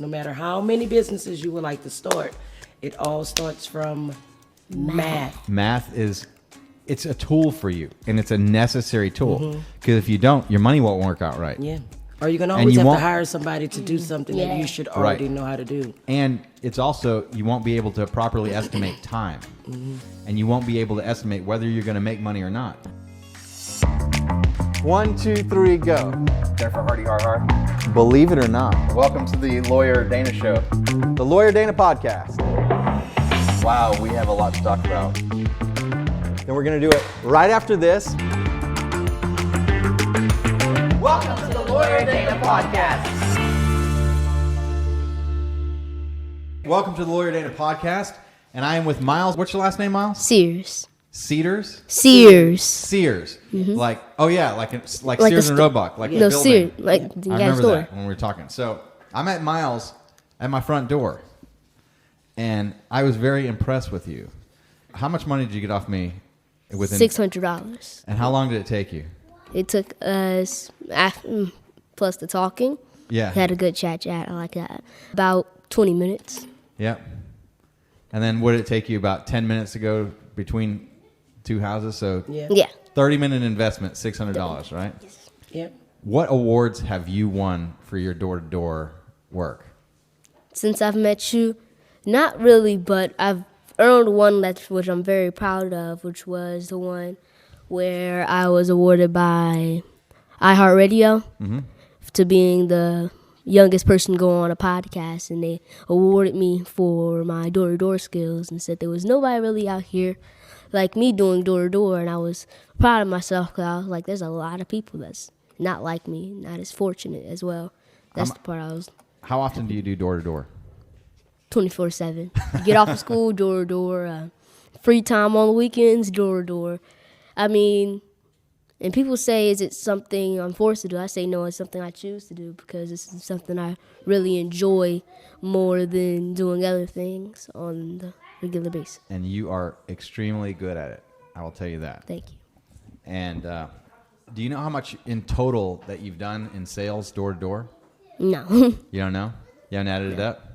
No matter how many businesses you would like to start, it all starts from math. Math it's a tool for you, and it's a necessary tool. Because if you don't, your money won't work out right. Yeah. Or you're going to always have to hire somebody to do something that you should already know how to do. And it's also, you won't be able to properly estimate time. And you won't be able to estimate whether you're going to make money or not. 1, 2, 3, go. Jennifer Hardy, har. Believe it or not. Welcome to the Lawyer Dana Show. The Lawyer Dana Podcast. Wow, we have a lot to talk about. And we're going to do it right after this. Welcome to the Lawyer Dana Podcast. Welcome to the Lawyer Dana Podcast. And I am with Myles. What's your last name, Myles? Sears. Sears? Sears. Sears. Mm-hmm. Like Sears and Roebuck. Like no, the building. Sears. Like I remember that when we were talking. So I met Myles at my front door. And I was very impressed with you. How much money did you get off me? $600. And how long did it take you? It took us, plus the talking. Yeah. Had a good chat. I like that. About 20 minutes. Yep. And then would it take you about 10 minutes to go between two houses? So Yeah. 30-minute investment, $600, right? Yep. What awards have you won for your door-to-door work? Since I've met you, not really, but I've earned one which I'm very proud of, which was the one where I was awarded by iHeartRadio to being the youngest person to go on a podcast, and they awarded me for my door-to-door skills and said there was nobody really out here like me doing door-to-door, and I was proud of myself because I was like, there's a lot of people that's not like me, not as fortunate as well. That's the part I was... How often do you do door-to-door? 24/7. Get off of school, door-to-door. Free time on the weekends, door-to-door. I mean, and people say, is it something I'm forced to do? I say, no, it's something I choose to do because it's something I really enjoy more than doing other things on the regular basis. And you are extremely good at it. I will tell you that. Thank you. And do you know how much in total that you've done in sales door-to-door? No. You don't know? You haven't added it up?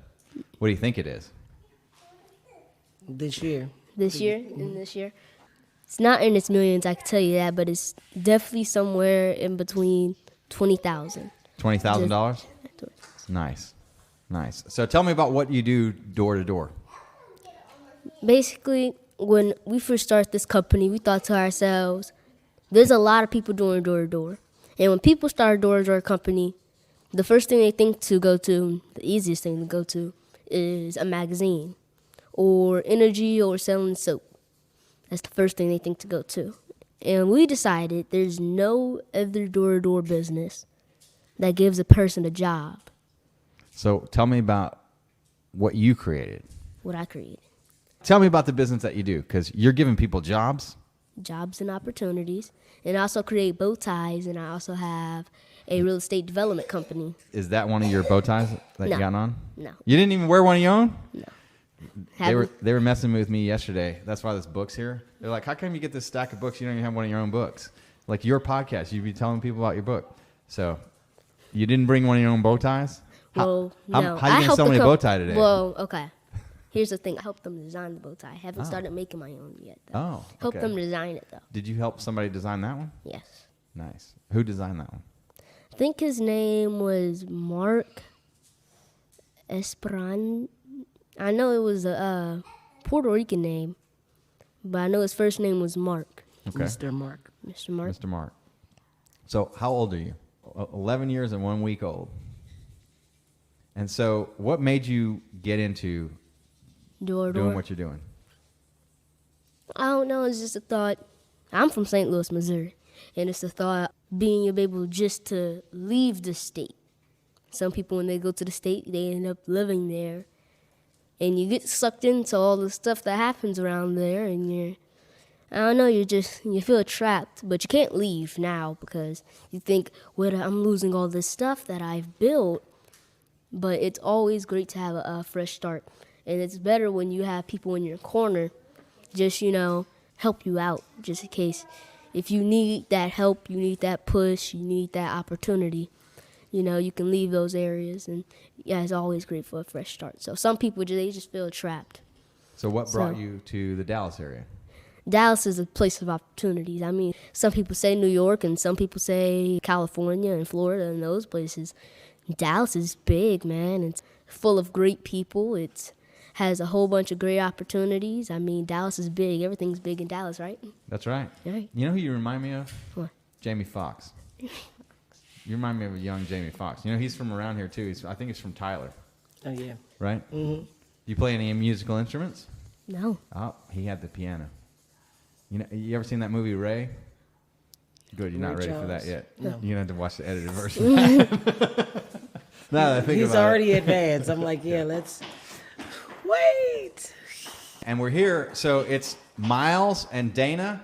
What do you think it is? This year. This year? It's not in its millions, I can tell you that, but it's definitely somewhere in between $20,000. $20,000? Nice. So tell me about what you do door-to-door. Basically, when we first started this company, we thought to ourselves, there's a lot of people doing door-to-door. And when people start a door-to-door company, the first thing they think to go to, the easiest thing to go to, is a magazine or energy or selling soap. That's the first thing they think to go to. And we decided there's no other door-to-door business that gives a person a job. So tell me about what you created. What I created. Tell me about the business that you do, because you're giving people jobs. Jobs and opportunities. And I also create bow ties, and I also have a real estate development company. Is that one of your bow ties that you got on? No. You didn't even wear one of your own? No. They were messing with me yesterday. That's why this book's here. They're like, how come you get this stack of books, you don't even have one of your own books? Like your podcast, you'd be telling people about your book. So you didn't bring one of your own bow ties? Well, no. How are you going to sell me a bow tie today? Well, okay. Here's the thing. I helped them design the bow tie. I haven't started making my own yet, though. Oh, okay. Helped them design it, though. Did you help somebody design that one? Yes. Nice. Who designed that one? I think his name was Mark Esperan. I know it was a Puerto Rican name, but I know his first name was Mark. Okay. Mr. Mark. Mr. Mark. Mr. Mark. So how old are you? 11 years and 1 week old. And so what made you get into doing what you're doing? I don't know. It's just a thought. I'm from St. Louis, Missouri, and it's a thought being able just to leave the state. Some people, when they go to the state, they end up living there, and you get sucked into all the stuff that happens around there, and I don't know, you feel trapped, but you can't leave now because you think, well, I'm losing all this stuff that I've built, but it's always great to have a fresh start. And it's better when you have people in your corner just, help you out, just in case. If you need that help, you need that push, you need that opportunity, you can leave those areas, and yeah, it's always great for a fresh start. So some people, they just feel trapped. So what brought you to the Dallas area? Dallas is a place of opportunities. I mean, some people say New York, and some people say California and Florida and those places. Dallas is big, man. It's full of great people. It has a whole bunch of great opportunities. I mean, Dallas is big. Everything's big in Dallas, right? That's right. Right. You know who you remind me of? What? Jamie Foxx. You remind me of a young Jamie Foxx. He's from around here too. I think he's from Tyler. Oh, yeah. Right? Mm-hmm. You play any musical instruments? No. Oh, he had the piano. You ever seen that movie Ray? Good, you're not Ray ready for that Charles? yet. No. You're going to have to watch the edited version. Now that I think He's about already it. advanced. I'm like, yeah, let's wait. And we're here, so it's Myles and Dana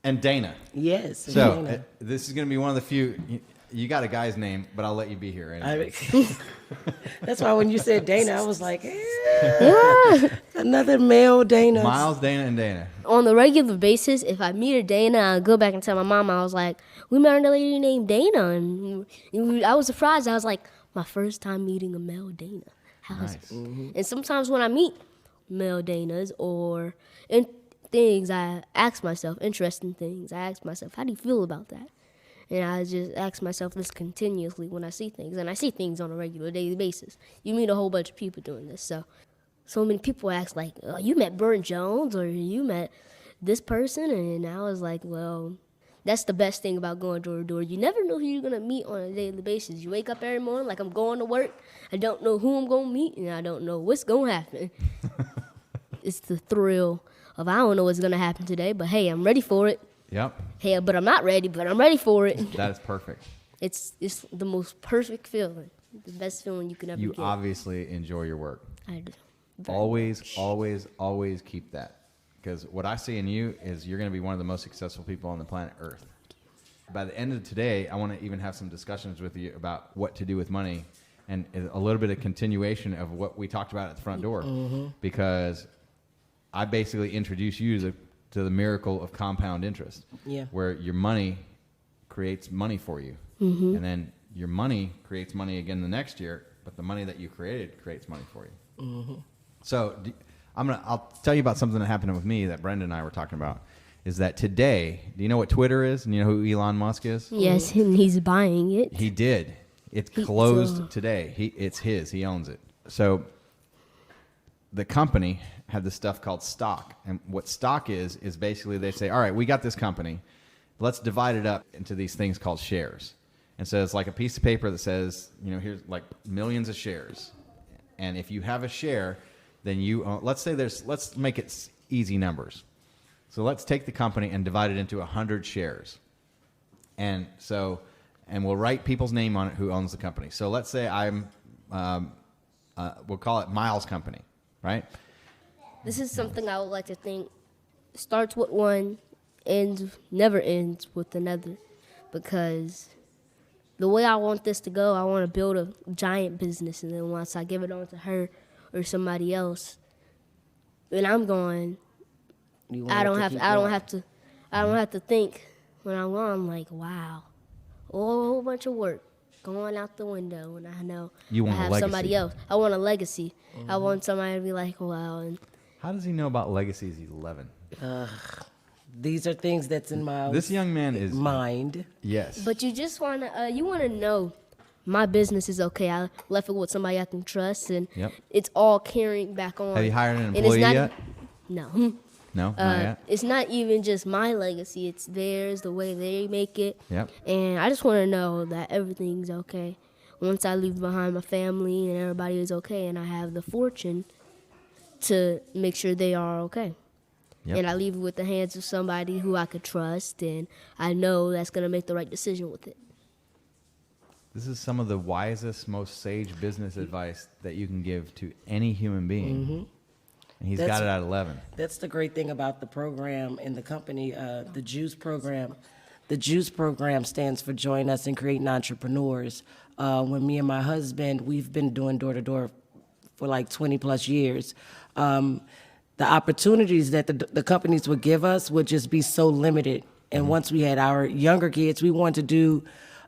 and Dana. Yes. So Dana. this is going to be one of the few. You got a guy's name, but I'll let you be here. Anyway. That's why when you said Dana, I was like, another male Dana. Myles, Dana, and Dana. On the regular basis, if I meet a Dana, I'll go back and tell my mom, I was like, we met a lady named Dana. And I was surprised. I was like, my first time meeting a male Dana. Nice. And sometimes when I meet male Danas or in things, I ask myself, interesting things, I ask myself, how do you feel about that? And I just ask myself this continuously when I see things. And I see things on a regular daily basis. You meet a whole bunch of people doing this. So many people ask, like, oh, you met Burnt Jones or you met this person? And I was like, well, that's the best thing about going door to door. You never know who you're going to meet on a daily basis. You wake up every morning like I'm going to work. I don't know who I'm going to meet, and I don't know what's going to happen. It's the thrill of I don't know what's going to happen today, but hey, I'm ready for it. Yep. Hey, but I'm not ready, but I'm ready for it. That is perfect. It's the most perfect feeling, the best feeling you can ever You get. obviously enjoy your work. I do. Very Always, much. always, always keep that. Because what I see in you is you're going to be one of the most successful people on the planet Earth. By the end of today, I want to even have some discussions with you about what to do with money and a little bit of continuation of what we talked about at the front door. Mm-hmm. Because I basically introduce you to the miracle of compound interest. Yeah. Where your money creates money for you. Mm-hmm. And then your money creates money again the next year, but the money that you created creates money for you. Mm-hmm. So I'll tell you about something that happened with me that Brenda and I were talking about. Is that today, do you know what Twitter is? And you know who Elon Musk is? Yes, and he's buying it. He did. It's closed today. It's his. He owns it. So the company had this stuff called stock. And what stock is basically they say, all right, we got this company. Let's divide it up into these things called shares. And so it's like a piece of paper that says, here's like millions of shares. And if you have a share, then you own, let's make it easy numbers. So let's take the company and divide it into 100 shares. And we'll write people's name on it who owns the company. So let's say we'll call it Myles Company, right? This is something I would like to think starts with one, never ends with another. Because the way I want this to go, I want to build a giant business. And then once I give it on to her or somebody else, and I'm going, I don't have to think when I'm gone. I'm like, wow, a whole bunch of work going out the window, and I know You want I a have legacy. somebody else. I want a legacy. Mm-hmm. I want somebody to be like, wow. And How does he know about legacies? He's 11. These are things that's in my This young man is mind. Yes. but you just wanna know my business is okay. I left it with somebody I can trust, and Yep. it's all carrying back on. Have you hired an And it's employee not- yet? No. No, not yet. It's not even just my legacy. It's theirs, the way they make it. Yep. And I just want to know that everything's okay. Once I leave behind my family and everybody is okay, and I have the fortune to make sure they are okay. Yep. And I leave it with the hands of somebody who I could trust, and I know that's going to make the right decision with it. This is some of the wisest, most sage business advice that you can give to any human being. Mm-hmm. And he's got it at 11. That's the great thing about the program in the company, the JUICE program. The JUICE program stands for Join Us and Creating Entrepreneurs. When me and my husband, we've been doing door-to-door for like 20 plus years. The opportunities that the companies would give us would just be so limited. And once we had our younger kids, we wanted to do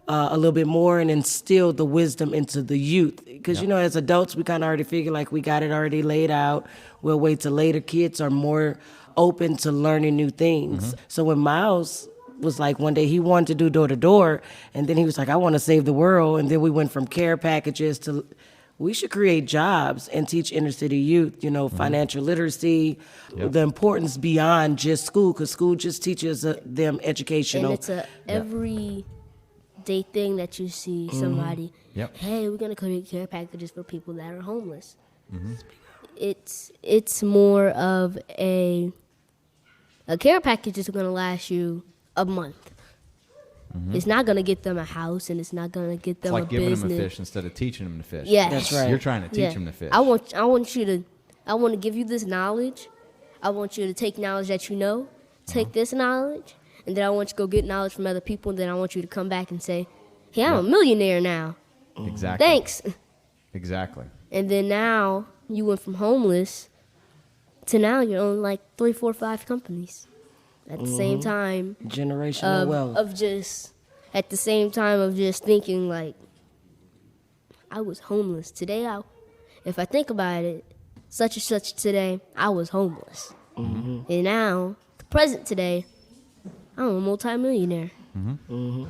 a little bit more and instill the wisdom into the youth. Because, you know, as adults, we kind of already figure like we got it already laid out. We'll wait till later. Kids are more open to learning new things. So when Myles was like, one day he wanted to do door to door, and then he was like, I want to save the world. And then we went from care packages to, we should create jobs and teach inner city youth, you know, financial literacy, the importance beyond just school, because school just teaches them educational. And it's a everyday thing that you see somebody, hey, we're going to create care packages for people that are homeless. It's more of a care package is going to last you a month. It's not going to get them a house, and it's not going to get them It's like a giving business. them a fish instead of teaching them to fish. Yes. That's right. You're trying to teach them to fish. I want to give you this knowledge. I want you to take knowledge that you know, take this knowledge, and then I want you to go get knowledge from other people, and then I want you to come back and say, hey, I'm a millionaire now. Exactly. Thanks. Exactly. And then now you went from homeless to now you own like 3, 4, 5 companies at the same time. Generational wealth. Of just at the same time of just thinking like I was homeless today. If I think about it, such and such today, I was homeless, and now the present today, I'm a multimillionaire, and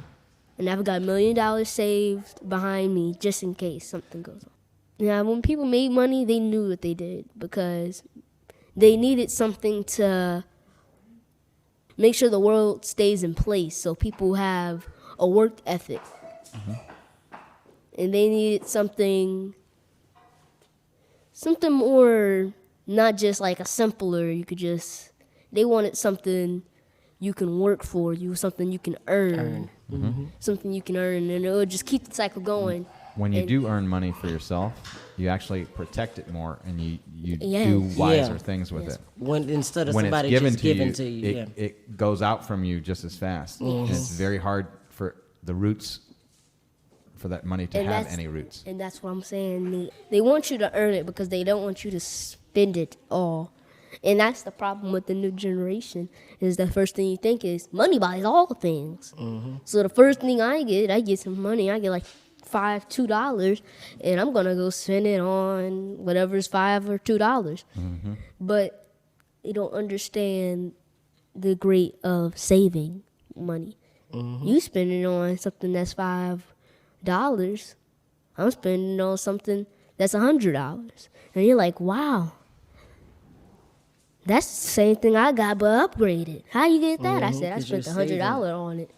I've got $1 million saved behind me just in case something goes on. Now, when people made money, they knew what they did because they needed something to make sure the world stays in place so people have a work ethic. And they needed something more, not just like a simpler, they wanted something you can work for, something you can earn. Something you can earn, and it would just keep the cycle going. When you do earn money for yourself, you actually protect it more, and you do wiser things with it. When instead of When somebody it's just giving to you, it goes out from you just as fast. And it's very hard for the roots, for that money to have any roots. And that's what I'm saying. They want you to earn it because they don't want you to spend it all. And that's the problem with the new generation, is the first thing you think is money buys all things. So the first thing I get some money. I get like $2, and I'm going to go spend it on whatever's $5 or $2. But they don't understand the great of saving money. You spend it on something that's $5. I'm spending it on something that's $100. And you're like, wow, that's the same thing I got but upgraded. How you get that? I said, I spent $100 on it.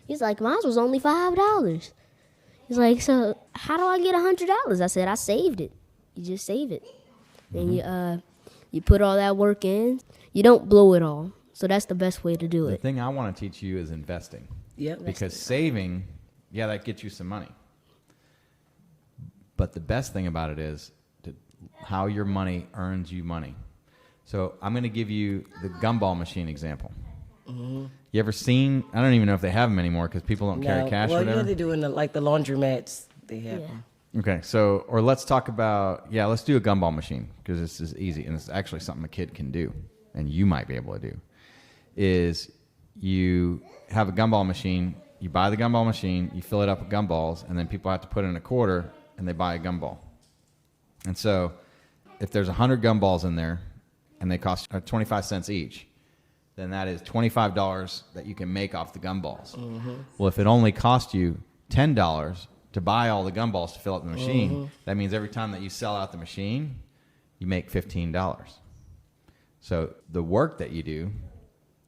He's like, mine was only $5. He's like, so how do I get $100? I said, I saved it. You just save it. And you put all that work in. You don't blow it all. So that's the best way to do The it. thing I want to teach you is investing. Because saving, that gets you some money. But the best thing about it is how your money earns you money. So I'm going to give you the gumball machine example. You ever seen, I don't even know if they have them anymore because people don't carry cash or whatever. Well, they do in the laundromats. They have them. Okay, so, or let's talk about, let's do a gumball machine because this is easy and it's actually something a kid can do and you might be able to do, is you have a gumball machine, you buy the gumball machine, you fill it up with gumballs, and then people have to put in a quarter and they buy a gumball. And so if there's 100 gumballs in there and they cost 25 cents each, then that is $25 that you can make off the gumballs. Well, if it only cost you $10 to buy all the gumballs to fill up the machine, that means every time that you sell out the machine, you make $15. So the work that you do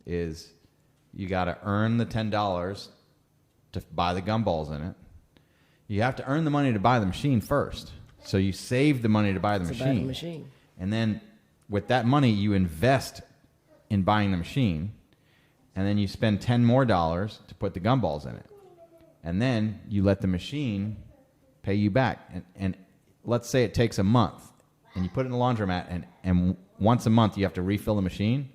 is you got to earn the $10 to buy the gumballs in it. You have to earn the money to buy the machine first. So you save the money to buy the machine. And then with that money, you invest in buying the machine, and then you spend $10 more to put the gumballs in it. And then you let the machine pay you back. And let's say it takes a month, and you put it in the laundromat, and once a month you have to refill the machine.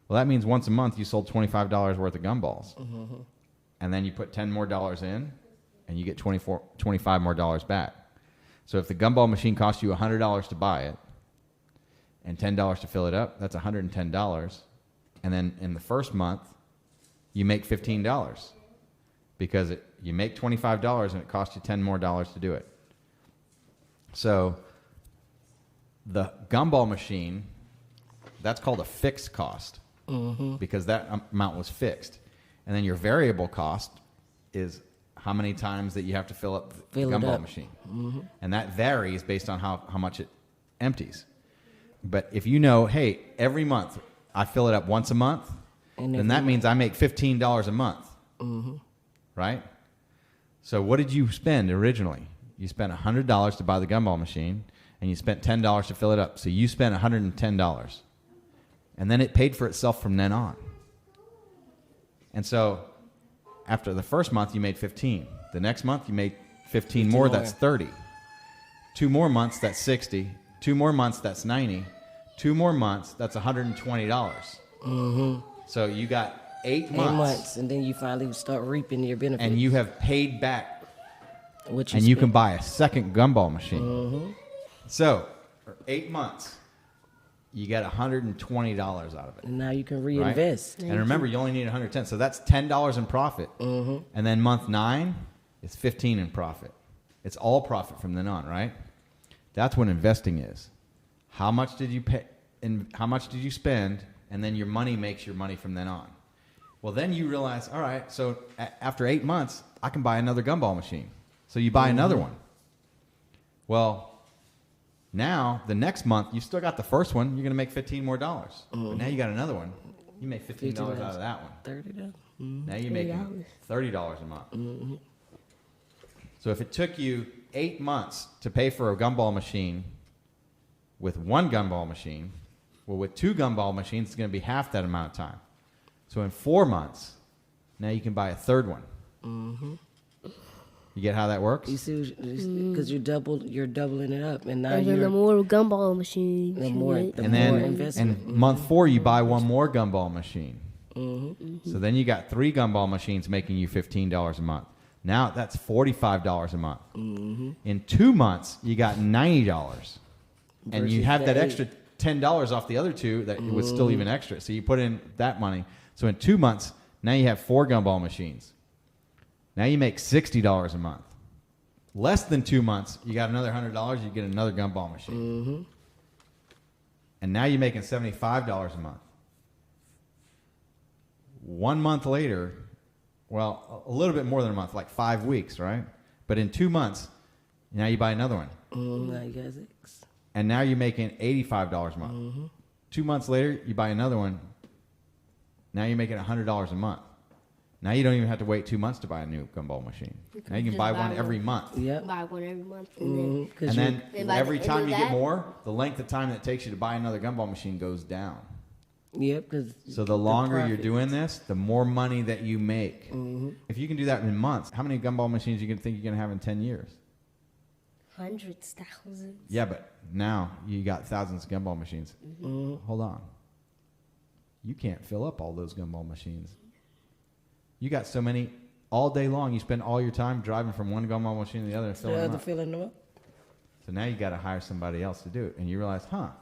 Well, that means once a month you sold $25 worth of gumballs. And then you put $10 more in, and you get $25 more back. So if the gumball machine costs you $100 to buy it, and $10 to fill it up, that's $110. And then in the first month, you make $15 because You make $25 and it costs you $10 more to do it. So the gumball machine, that's called a fixed cost because that amount was fixed. And then your variable cost is how many times that you have to fill up the gumball machine. And that varies based on how much it empties. But if you know, hey, every month I fill it up once a month, then that means I make $15 a month. Right? So what did you spend originally? You spent $100 to buy the gumball machine, and you spent $10 to fill it up. So you spent $110. And then it paid for itself from then on. And so after the first month, you made 15. The next month, you made 15 more. That's 30. 2 more months, that's 60. 2 more months, that's 90. 2 more months, that's $120. So you got 8 months. And then you finally start reaping your benefits. And you have paid back. And you can buy a second gumball machine. So, for 8 months, you get $120 out of it. And now you can reinvest. Right? And remember, you only need $110. So that's $10 in profit. And then month 9, it's $15 in profit. It's all profit from then on, right? That's what investing is. How much did you pay? And how much did you spend? And then your money makes your money from then on. Well, then you realize, all right, so after 8 months, I can buy another gumball machine. So you buy another one. Well, now the next month, you still got the first one. You're going to make $15 more. But now you got another one. You make $15 out of that one. $30. Now you're making $30 a month. So if it took you 8 months to pay for a gumball machine with one gumball machine, well, with 2 gumball machines, it's going to be half that amount of time. So in 4 months, now you can buy a third one. You get how that works? You see, because you're doubling it up, and now And then the more gumball machines. the more investment. And month 4, you buy one more gumball machine. So then you got 3 gumball machines making you $15 a month. Now that's $45 a month. In 2 months, you got $90, and you have that extra $10 off the other 2 that was still even extra. So you put in that money. So in 2 months, now you have 4 gumball machines. Now you make $60 a month. Less than 2 months, you got another $100, you get another gumball machine. And now you're making $75 a month. 1 month later, well, a little bit more than a month, like 5 weeks, right? But in 2 months, now you buy another one. Now you got 6. And now you're making $85 a month. 2 months later, you buy another one. Now you're making $100 a month. Now you don't even have to wait 2 months to buy a new gumball machine. Now you can buy one every month. Yep. Buy one every month. And And then every by the time end you of get that- more, the length of time that it takes you to buy another gumball machine goes down. Yep. Cause So the longer you're profit. doing this, the more money that you make. If you can do that in months, how many gumball machines you can think you're going to have in 10 years? hundreds, thousands. Yeah, but now you got thousands of gumball machines. Hold on. You can't fill up all those gumball machines. You got so many all day long. You spend all your time driving from one gumball machine to the other and filling them up. filling them up. So now you got to hire somebody else to do it. And you realize, I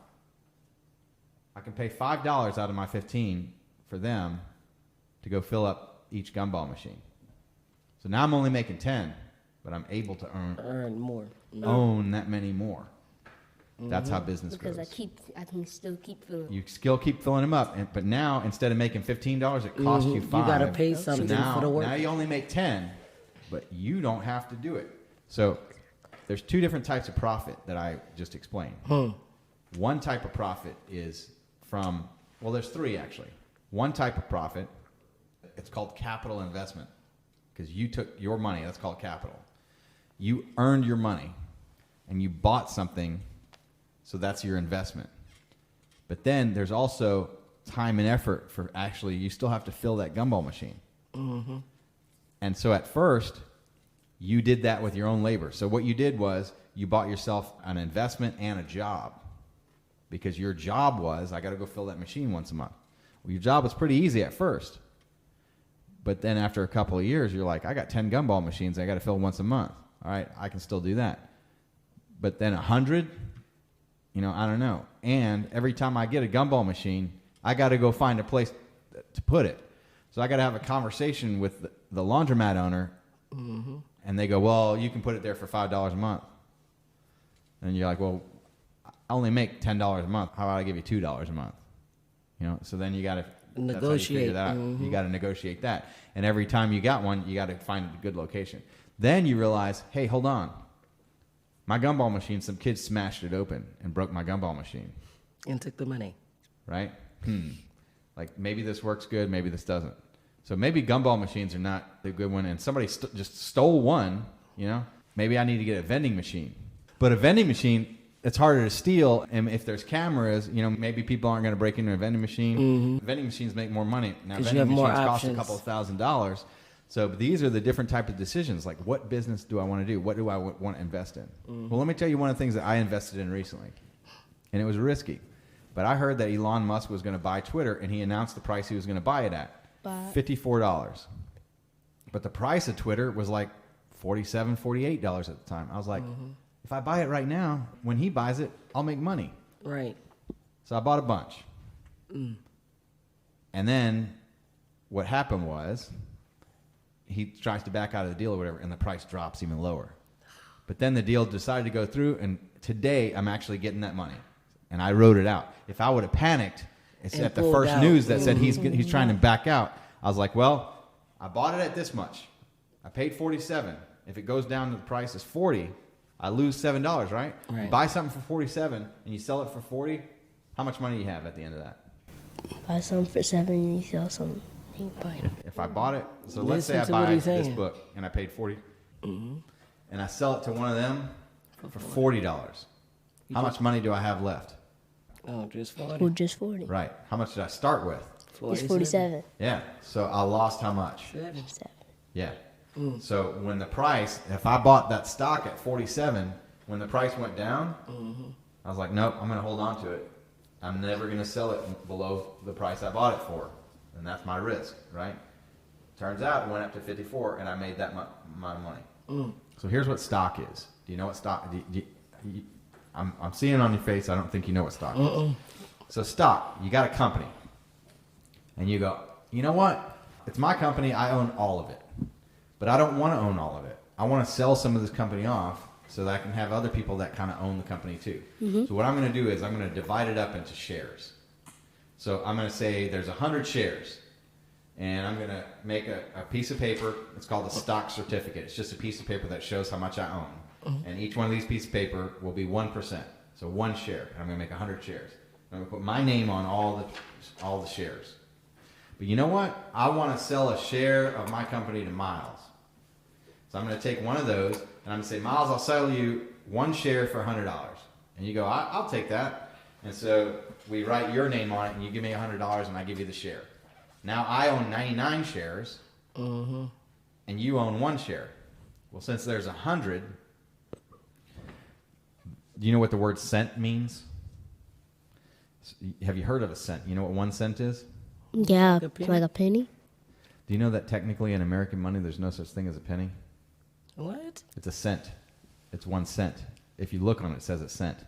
can pay $5 out of my 15 for them to go fill up each gumball machine. So now I'm only making 10, but I'm able to Earn more. own that many more. That's how business Because goes. I can still keep filling. You still keep filling them up, but now instead of making $15, it costs you $5. You got to pay something now, for the work. Now you only make 10, but you don't have to do it. So there's 2 different types of profit that I just explained. One type of profit is from, well, there's 3 actually. One type of profit, it's called capital investment, because you took your money, that's called capital. You earned your money, and you bought something, so that's your investment. But then there's also time and effort for actually, you still have to fill that gumball machine. And so at first, you did that with your own labor. So what you did was you bought yourself an investment and a job, because your job was, I got to go fill that machine once a month. Well, your job was pretty easy at first. But then after a couple of years, you're like, I got 10 gumball machines I got to fill once a month. All right, I can still do that. But then 100, I don't know. And every time I get a gumball machine, I got to go find a place to put it. So I got to have a conversation with the laundromat owner And they go, well, you can put it there for $5 a month. And you're like, well, I only make $10 a month. How about I give you $2 a month? You know, so then you got to negotiate. That out. You got to negotiate that. And every time you got one, you got to find a good location. Then you realize, hey, hold on. My gumball machine, some kids smashed it open and broke my gumball machine. And took the money. Right? Like maybe this works good, maybe this doesn't. So maybe gumball machines are not the good one, and somebody just stole one, you know? Maybe I need to get a vending machine. But a vending machine, it's harder to steal, and if there's cameras, you know, maybe people aren't going to break into a vending machine. Vending machines make more money. Now, vending machines cost a couple of $1,000s. So these are the different type of decisions, like what business do I want to do? What do I want to invest in? Well, let me tell you one of the things that I invested in recently, and it was risky. But I heard that Elon Musk was going to buy Twitter, and he announced the price he was going to buy it at. $54. But the price of Twitter was like $47, $48 at the time. I was like, if I buy it right now, when he buys it, I'll make money. Right. So I bought a bunch. And then what happened was he tries to back out of the deal or whatever, and the price drops even lower. But then the deal decided to go through, and today I'm actually getting that money. And I wrote it out. If I would have panicked, it's at the first news that said he's trying to back out. I was like, well, I bought it at this much. I paid $47. If it goes down to the price is $40, I lose $7, right? You buy something for $47 and you sell it for $40. How much money do you have at the end of that? Buy something for $7 and you sell something. If I bought it, so let's say I buy this book and I paid $40, and I sell it to one of them for $40. How much money do I have left? Oh, just 40. Well, just 40. Right. How much did I start with? It's 47. Yeah. So I lost how much? 7. Yeah. So when the price, if I bought that stock at 47, when the price went down, I was like, nope, I'm going to hold on to it. I'm never going to sell it below the price I bought it for. And that's my risk, right? Turns out it went up to 54 and I made that my money. So here's what stock is. Do you know what stock? I'm seeing it on your face. I don't think you know what stock is. So stock, you got a company. And you go, you know what? It's my company. I own all of it. But I don't want to own all of it. I want to sell some of this company off so that I can have other people that kind of own the company too. So what I'm going to do is I'm going to divide it up into shares. So I'm going to say there's 100 shares. And I'm going to make a piece of paper. It's called a stock certificate. It's just a piece of paper that shows how much I own. And each one of these pieces of paper will be 1%. So one share. And I'm going to make 100 shares. I'm going to put my name on all the shares. But you know what? I want to sell a share of my company to Myles. So I'm going to take one of those, and I'm going to say, Myles, I'll sell you one share for $100. And you go, I'll take that. And so we write your name on it, and you give me $100, and I give you the share. Now I own 99 shares, and you own one share. Well, since there's 100, do you know what the word cent means? Have you heard of a cent? You know what 1 cent is? Yeah, like a penny. Do you know that technically in American money there's no such thing as a penny? What? It's a cent. It's 1 cent. If you look on it, it says a cent.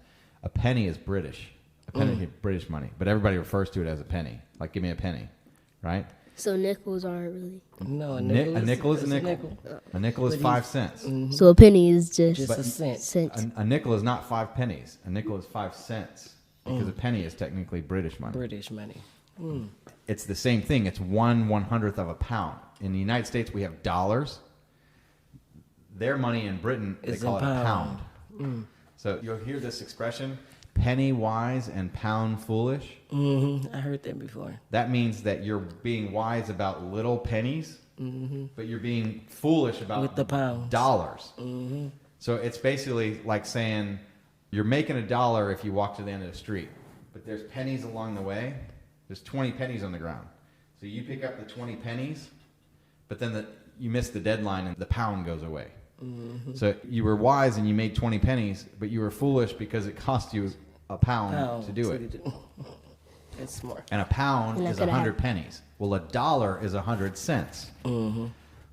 A penny is British. A penny is British money. But everybody refers to it as a penny. Like, give me a penny. Right? So nickels aren't really. No, a nickel is a nickel. A nickel is 5 cents. So a penny is just a cent. Cent. A nickel is not 5 pennies. A nickel is 5 cents. Because a penny is technically British money. British money. It's the same thing. It's 1/100th of a pound. In the United States, we have dollars. Their money in Britain, they call it a pound. So you'll hear this expression, penny wise and pound foolish. I heard that before. That means that you're being wise about little pennies, but you're being foolish about With the pounds. dollars. So it's basically like saying you're making $1 if you walk to the end of the street, but there's pennies along the way. There's 20 pennies on the ground. So you pick up the 20 pennies, but then you miss the deadline and the pound goes away. So you were wise and you made 20 pennies, but you were foolish because it cost you a pound to do it. That's smart. And a pound is 100 pennies. Well, $1 is 100 cents.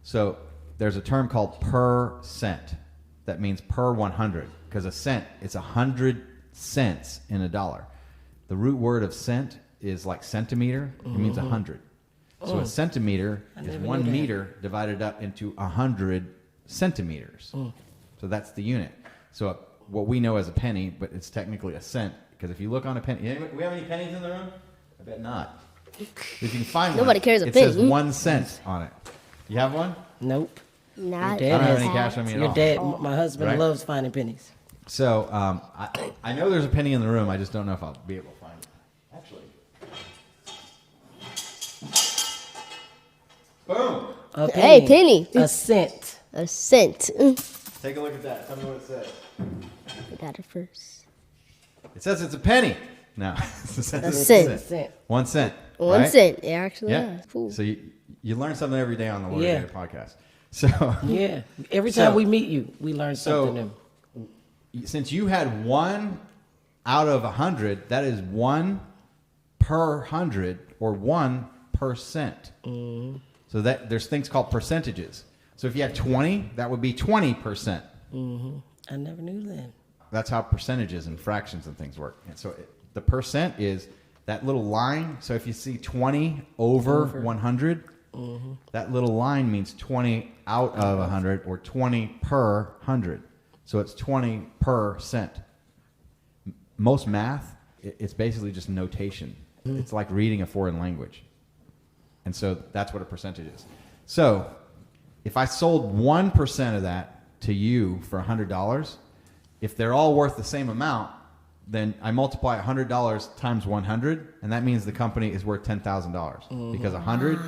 So there's a term called per cent. That means per 100. Because a cent, it's 100 cents in $1. The root word of cent is like centimeter. It means 100. So a centimeter is 1 meter divided up into 100 centimeters. So that's the unit. So what we know as a penny, but it's technically a cent, because if you look on a penny, we have any pennies in the room? I bet not. If you can find Nobody one, cares a it penny. says 1 cent on it. You have one? Nope. Not Your I don't have has- any cash on me at Your all. dad, my husband Right. loves finding pennies. So I know there's a penny in the room. I just don't know if I'll be able to find it. Actually. Boom. A Hey, penny. A cent. A cent. Take a look at that. Tell me what it says. I got it first. It says it's a penny. No. It says it's A a cent. A cent. 1 cent. 1 right? cent. It actually Yeah. is. Cool. So you learn something every day on the Lord Yeah. Data podcast. So Yeah. Every So- time we meet you, we learn so- something new. since you had 1 out of 100, that is 1 per 100 or 1%. So that there's things called percentages. So if you had 20, that would be 20%. I never knew that. That's how percentages and fractions and things work. And so the percent is that little line. So if you see 20 over 100, that little line means 20 out of 100 or 20 per 100. So it's 20%. Most math, it's basically just notation. It's like reading a foreign language. And so that's what a percentage is. So if I sold 1% of that to you for $100, if they're all worth the same amount, then I multiply $100 times 100, and that means the company is worth $10,000 because 100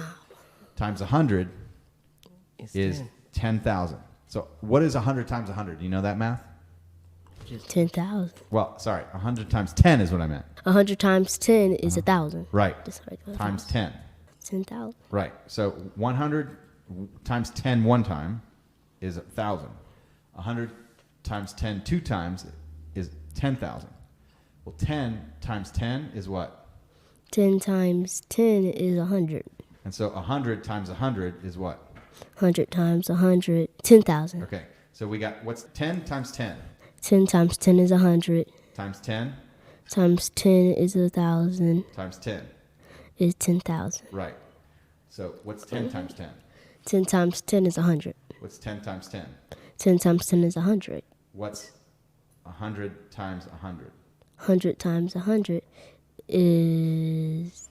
times 100 It's is 10. 10,000. So what is 100 times 100? Do you know that math? 10,000. Well, sorry, 100 times 10 is what I meant. 100 times 10 is 1,000. Right. Just regular Times 10. 10,000. Right. So 100 times 10 one time is 1,000. 100 times 10 two times is 10,000. Well, 10 times 10 is what? 10 times 10 is 100. And so 100 times 100 is what? 100 times 100, 10,000. Okay. So we got, what's 10 times 10? 10 times 10 is 100. Times 10 Times 10 is 1,000. times 10. Is 10,000. Right. So what's 10 times 10? 10 times 10 is 100. What's 10 times 10? 10 times 10 is 100. What's 100 times 100? 100 times 100 is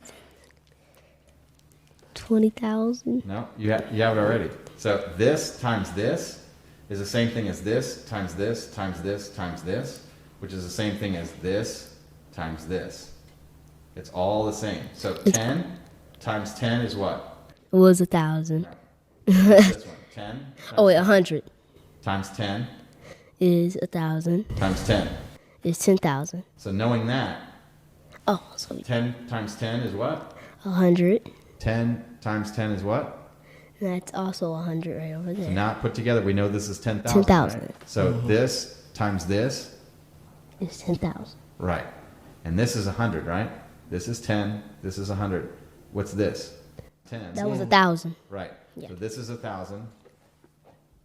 20,000. No, you have it already. So this times this is the same thing as this times this times this times this, which is the same thing as this times this. It's all the same. So 10 times 10 is what? It was 1,000. This one. 10 Oh, wait, 100 times 10 is 1,000. times 10. Is 10,000. So knowing that, Oh, so 10 times 10 is what? 100. 10 times 10 is what? That's also 100 right over So there. now put together, we know this is 10,000. 10,000. Right? So this times this, It's 10,000. right. And this is 100, right? This is 10, this is 100. What's this? 10. That was 1,000. Right. Yeah. So this is 1,000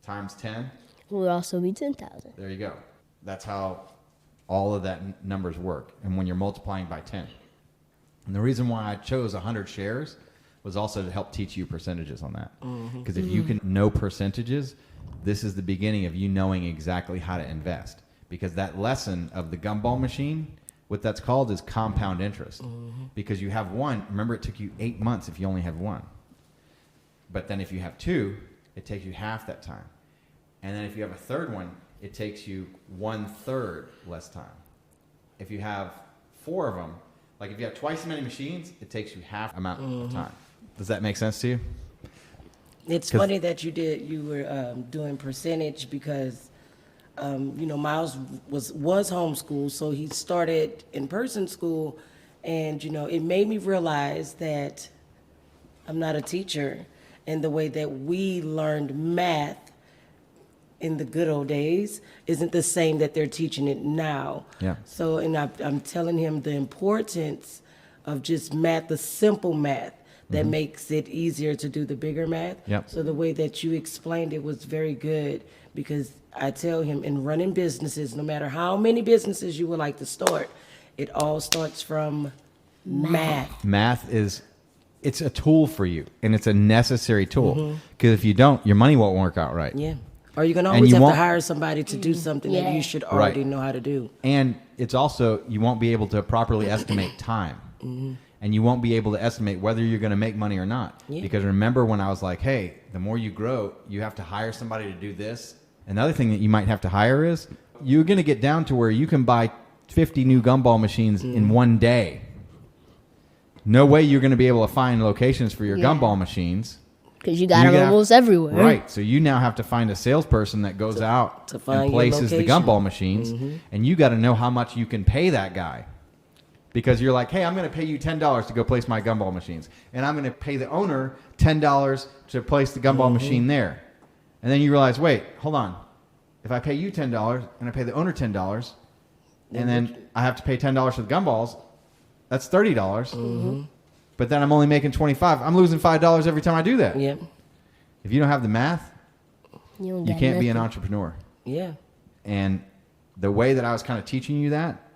times 10. Would also be 10,000. There you go. That's how all of that numbers work. And when you're multiplying by 10. And the reason why I chose 100 shares was also to help teach you percentages on that. Because if you can know percentages, this is the beginning of you knowing exactly how to invest. Because that lesson of the gumball machine, what that's called is compound interest. Because you have one, remember it took you 8 months if you only have one. But then if you have two, it takes you half that time. And then if you have a third one, it takes you 1/3 less time. If you have 4 of them, like if you have twice as many machines, it takes you half amount of time. Does that make sense to you? It's 'Cause- funny that you were doing percentage because, Myles was homeschooled, so he started in-person school, and, it made me realize that I'm not a teacher, and the way that we learned math in the good old days isn't the same that they're teaching it now. Yeah. So, and I'm telling him the importance of just math, the simple math that makes it easier to do the bigger math. Yep. So the way that you explained it was very good because I tell him in running businesses, no matter how many businesses you would like to start, it all starts from math. Math it's a tool for you, and it's a necessary tool. Because if you don't, your money won't work out right. Yeah. Or you're going to And always you have to won't- hire somebody to do something that Yeah. you should already Right. know how to do. And it's also, you won't be able to properly estimate time. And you won't be able to estimate whether you're going to make money or not. Yeah. Because remember when I was like, hey, the more you grow, you have to hire somebody to do this. Another thing that you might have to hire is you're going to get down to where you can buy 50 new gumball machines in one day. No way you're going to be able to find locations for your Yeah. gumball machines. Because you got You're them gonna have- almost everywhere. Right. So you now have to find a salesperson that goes out to find and your places the location. gumball machines. And you got to know how much you can pay that guy. Because you're like, hey, I'm going to pay you $10 to go place my gumball machines. And I'm going to pay the owner $10 to place the gumball machine there. And then you realize, wait, hold on. If I pay you $10 and I pay the owner $10, and then I have to pay $10 for the gumballs, that's $30. But then I'm only making $25. I'm losing $5 every time I do that. Yeah. If you don't have the math, don't you got can't be an nothing. entrepreneur. Yeah. And the way that I was kind of teaching you that,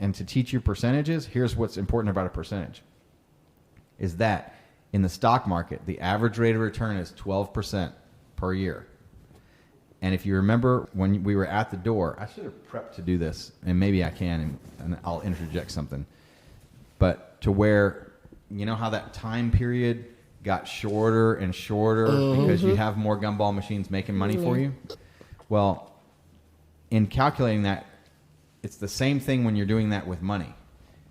and to teach you percentages, here's what's important about a percentage, is that in the stock market, the average rate of return is 12% per year. And if you remember when we were at the door, I should have prepped to do this, and maybe I can, and I'll interject something. But to where, you know how that time period got shorter and shorter because you have more gumball machines making money for you? Well, in calculating that, it's the same thing when you're doing that with money.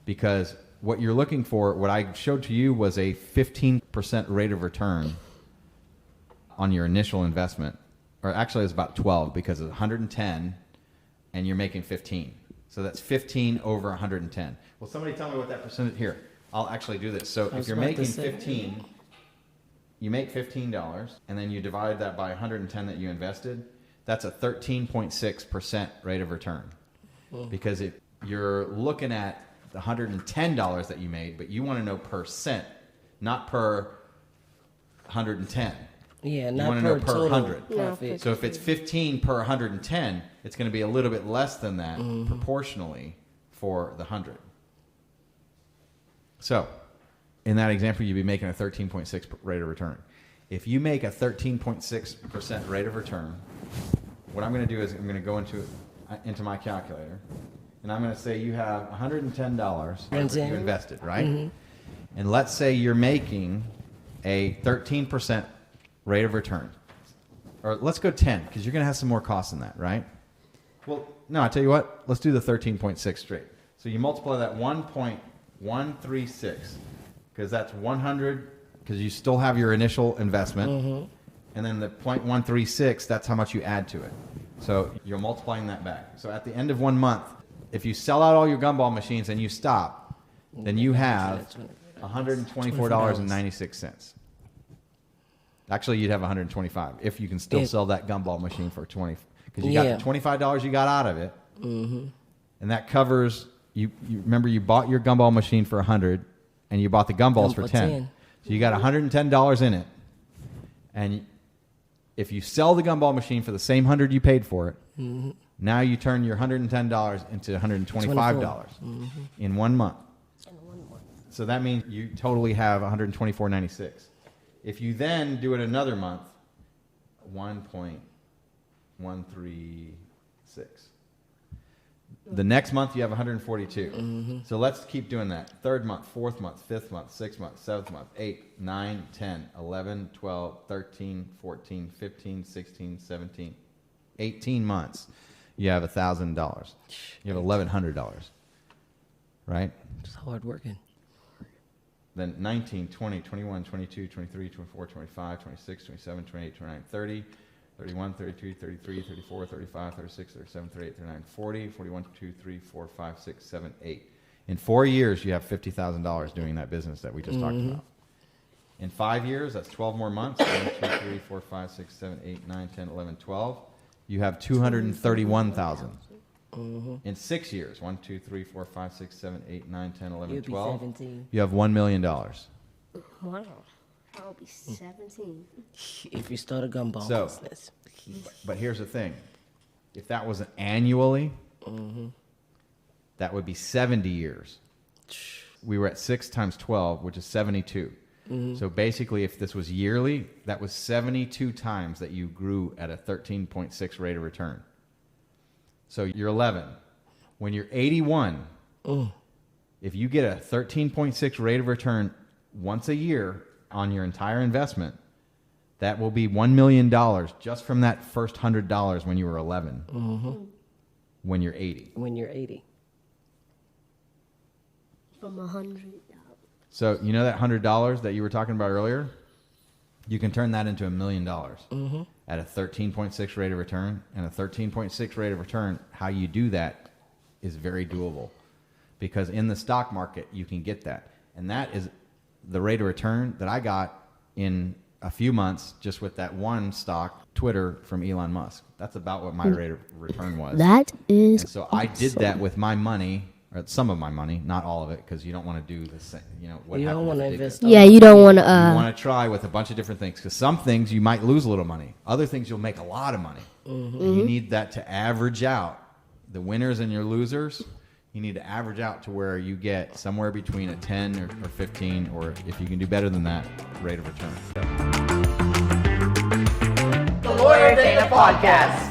Because what you're looking for, what I showed to you was a 15% rate of return on your initial investment. Or actually, it's about 12 because it's 110 and you're making 15. So that's 15 over 110. Well, somebody tell me what that percentage here. I'll actually do this. So if was you're about to making say. 15, you make $15 and then you divide that by 110 that you invested, that's a 13.6% rate of return. Because if you're looking at the $110 that you made, but you want to know percent, not per 110. Yeah, You not want to per know per total 100. profit. So if it's 15 per 110, it's going to be a little bit less than that proportionally for the 100. So in that example, you'd be making a 13.6 rate of return. If you make a 13.6% rate of return, what I'm going to do is I'm going to go into my calculator, and I'm going to say you have $110 that you invested, right? And let's say you're making a 13% rate of return. Or let's go 10, because you're going to have some more costs than that, right? Well, no, I tell you what, let's do the 13.6 straight. So you multiply that 1.136, because that's 100, because you still have your initial investment, and then the 0.136, that's how much you add to it. So you're multiplying that back. So at the end of 1 month, if you sell out all your gumball machines and you stop, then you have $124.96. Actually, you'd have $125 if you can still sell that gumball machine for $20, because you got the $25 you got out of it, and that covers you. Remember, you bought your gumball machine for $100, and you bought the gumballs for $10. So you got $110 in it, and if you sell the gumball machine for the same $100 you paid for it, now you turn your $110 into $125 in 1 month. So that means you totally have $124.96. If you then do it another month, 1.136. The next month you have 142. So let's keep doing that. Third month, fourth month, fifth month, sixth month, seventh month, 8, 9, 10, 11, 12, 13, 14, 15, 16, 17, 18 months. You have $1,000. You have $1,100. Right? It's hard working. Then 19, 20, 21, 22, 23, 24, 25, 26, 27, 28, 29, 30, 31, 32, 33, 34, 35, 36, 37, 38, 39, 40, 41, 2, 3, 4, 5, 6, 7, 8. In 4 years, you have $50,000 doing that business that we just talked about. In 5 years, that's 12 more months. 1, 2, 3, 4, 5, 6, 7, 8, 9, 10, 11, 12. You have $231,000. In 6 years, 1, 2, 3, 4, 5, 6, 7, 8, 9, 10, 11, You'll be 12. 17. You have $1 million. Wow. I'll be 17. If you start a gumball So- business. But here's the thing. If that was annually, that would be 70 years. We were at 6 times 12, which is 72. So basically, if this was yearly, that was 72 times that you grew at a 13.6 rate of return. So you're 11. When you're 81, if you get a 13.6 rate of return once a year on your entire investment, that will be $1 million just from that first $100 when you were 11. When you're 80. When you're 80. From $100. So you know that $100 that you were talking about earlier? You can turn that into $1 million at a 13.6 rate of return. And a 13.6 rate of return, how you do that is very doable. Because in the stock market, you can get that. And that is the rate of return that I got in a few months just with that one stock, Twitter, from Elon Musk. That's about what my rate of return was. That is And so I did that with my money, or some of my money, not all of it, because you don't want to do the same. You know what You don't happened want to with the big invest. guy. Yeah, you don't want You to. want to try with a bunch of different things, because some things you might lose a little money. Other things you'll make a lot of money. And you need that to average out. The winners and your losers, you need to average out to where you get somewhere between a 10 or 15, or if you can do better than that, rate of return. The Lawyer Data Podcast.